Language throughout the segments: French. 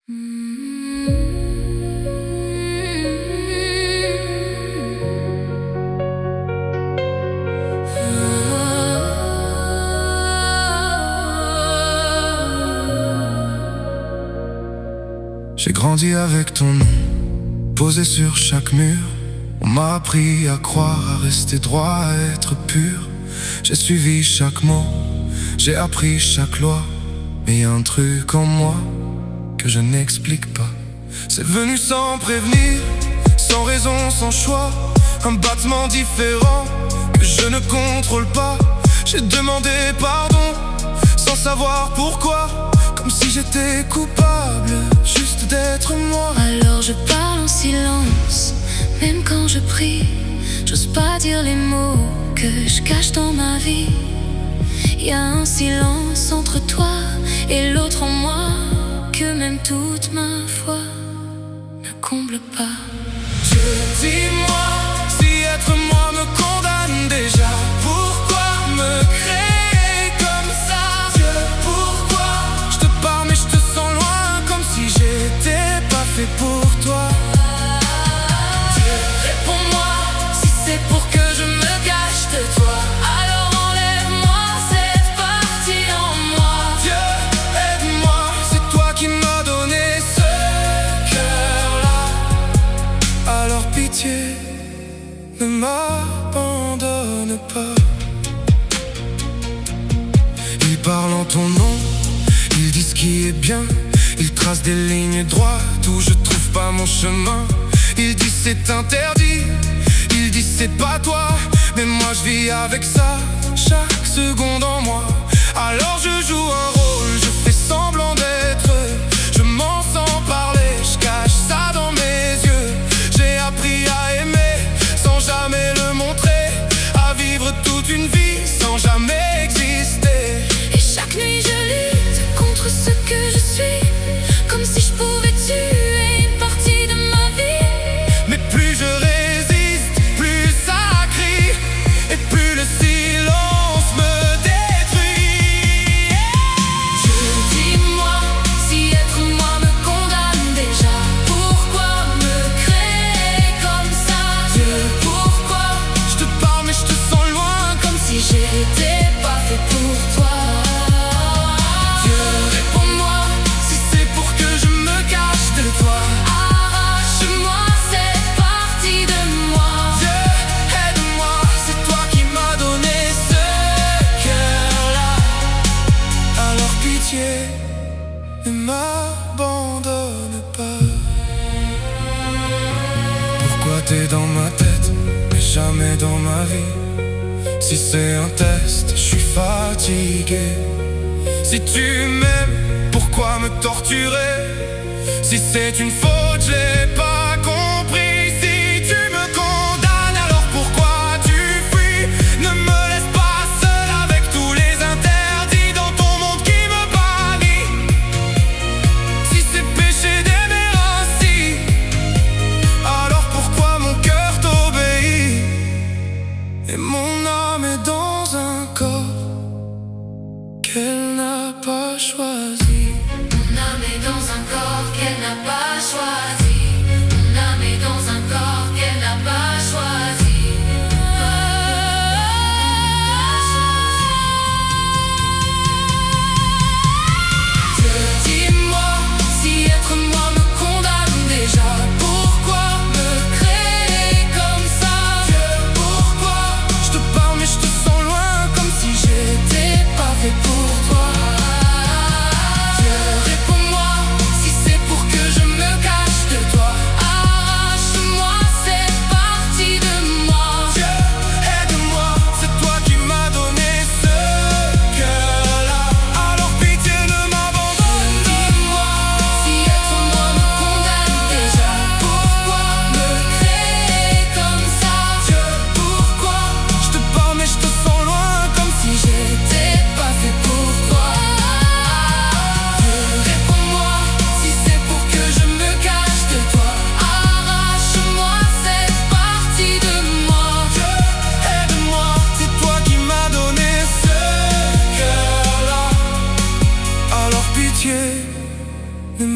J'ai grandi avec ton nom posé sur chaque mur. On m'a appris à croire, à rester droit, à être pur. J'ai suivi chaque mot, j'ai appris chaque loi. Mais y a un truc en moi que je n'explique pas. C'est venu sans prévenir, sans raison, sans choix. Un battement différent que je ne contrôle pas. J'ai demandé pardon sans savoir pourquoi, comme si j'étais coupable juste d'être moi. Alors je parle en silence, même quand je prie. J'ose pas dire les mots que je cache dans ma vie. Y a un silence entre toi et l'autre en moi que même toute ma foi ne comble pas. Dis-moi si être moi me condamne déjà. Pourquoi me créer comme ça? Dieu, pourquoi je te parle mais je te sens loin, comme si j'étais pas fait pour toi. Dieu, réponds-moi si c'est pour que je me cache de toi. Alors enlève-moi cette partie en moi. Dieu, aide-moi, c'est toi qui m'as donné ce cœur-là. Alors pitié, ne m'abandonne pas. Ils parlent en ton nom, ils disent ce qui est bien. Ils tracent des lignes droites où je trouve pas mon chemin. Ils disent c'est interdit, ils disent c'est pas toi. Mais moi je vis avec ça, chaque seconde en moi. Alors je joue un rôle, je fais semblant d'être. Je mens sans parler, je cache ça dans mes yeux. J'ai appris à aimer sans jamais le montrer, à vivre toute une vie sans jamais exister. Et chaque nuit je lutte contre ce que je suis, comme si je pouvais tuer une partie de ma vie. Mais plus je résiste, plus ça crie, et plus le silence me détruit. Dis-moi si être moi me condamne déjà. Pourquoi me créer comme ça? Dieu, pourquoi je te parle mais je te sens loin, comme si j'étais pas fait pour toi? Dieu, réponds-moi si c'est pour que je me cache de toi. Arrache-moi cette partie de moi. Dieu, aide-moi, c'est toi qui m'as donné ce cœur-là. Alors pitié, ne m'abandonne pas. Pourquoi t'es dans ma tête, mais jamais dans ma vie? Si c'est un test, je suis fatigué. Si tu m'aimes, pourquoi me torturer? Si c'est une faute, je l'ai pas compris. Si tu me condamnes, alors pourquoi tu fuis? Ne me laisse pas seul avec tous les interdits dans ton monde qui me bannit. Si c'est péché d'aimer ainsi, alors pourquoi mon cœur t'obéit? Et mon âme est dans un corps qu'elle n'a pas choisi. Mon âme est dans un corps qu'elle n'a pas choisi.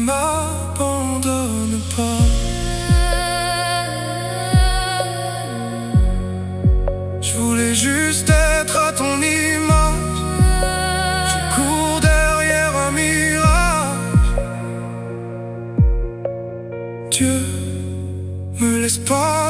m'abandonne pas. Je voulais juste être à ton image. Je cours derrière un mirage. Dieu, me laisse pas